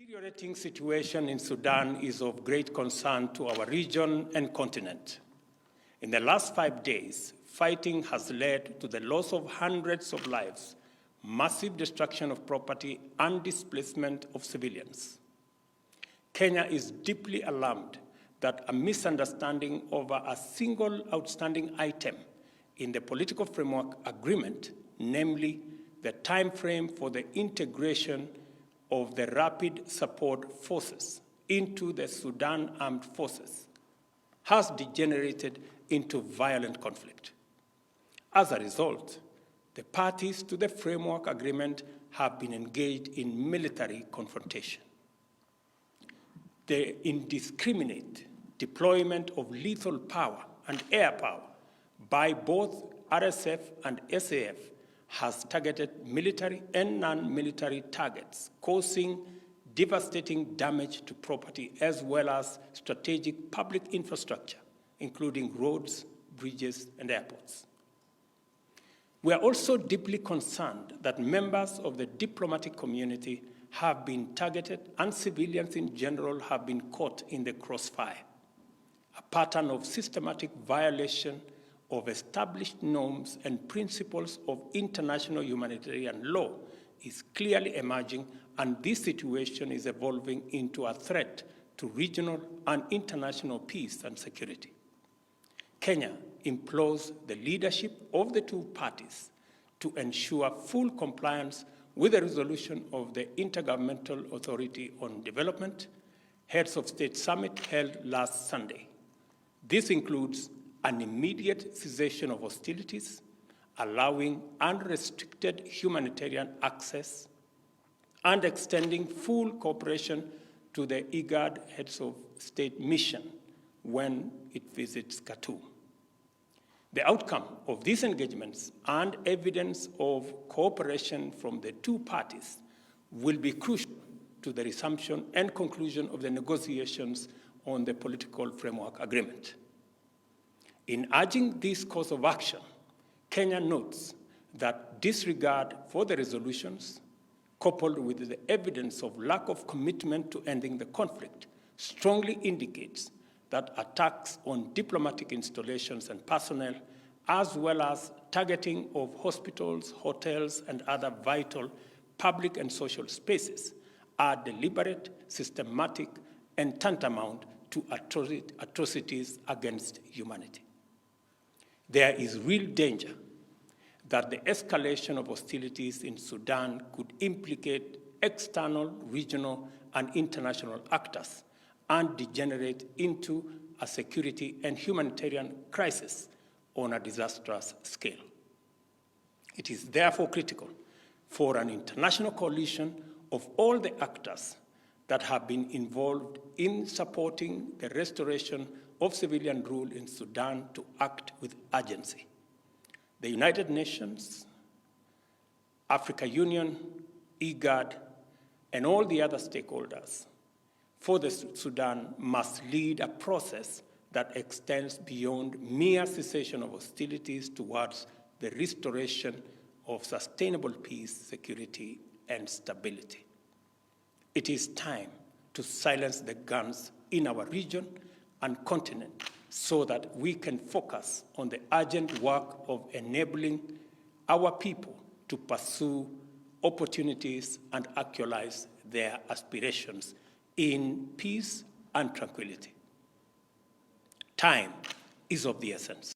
The deteriorating situation in Sudan is of great concern to our region and continent. In the last 5 days, fighting has led to the loss of hundreds of lives, massive destruction of property, and displacement of civilians. Kenya is deeply alarmed that a misunderstanding over a single outstanding item in the political framework agreement, namely the time frame for the integration of the rapid support forces into the Sudan armed forces, has degenerated into violent conflict. As a result, the parties to the framework agreement have been engaged in military confrontation. The indiscriminate deployment of lethal power and air power by both RSF and SAF has targeted military and non-military targets, causing devastating damage to property as well as strategic public infrastructure, including roads, bridges, and airports. We are also deeply concerned that members of the diplomatic community have been targeted and civilians in general have been caught in the crossfire. A pattern of systematic violation of established norms and principles of international humanitarian law is clearly emerging, and this situation is evolving into a threat to regional and international peace and security. Kenya implores the leadership of the two parties to ensure full compliance with the resolution of the Intergovernmental Authority on Development Heads of State Summit held last Sunday. This includes an immediate cessation of hostilities, allowing unrestricted humanitarian access, and extending full cooperation to the IGAD Heads of State mission when it visits Khartoum. The outcome of these engagements and evidence of cooperation from the two parties will be crucial to the resumption and conclusion of the negotiations on the political framework agreement. In urging this course of action, Kenya notes that disregard for the resolutions, coupled with the evidence of lack of commitment to ending the conflict, strongly indicates that attacks on diplomatic installations and personnel, as well as targeting of hospitals, hotels, and other vital public and social spaces, are deliberate, systematic, and tantamount to atrocities against humanity. There is real danger that the escalation of hostilities in Sudan could implicate external, regional, and international actors and degenerate into a security and humanitarian crisis on a disastrous scale. It is therefore critical for an international coalition of all the actors that have been involved in supporting the restoration of civilian rule in Sudan to act with urgency. The United Nations, Africa Union, IGAD, and all the other stakeholders for the Sudan must lead a process that extends beyond mere cessation of hostilities towards the restoration of sustainable peace, security, and stability. It is time to silence the guns in our region and continent so that we can focus on the urgent work of enabling our people to pursue opportunities and actualize their aspirations in peace and tranquility. Time is of the essence.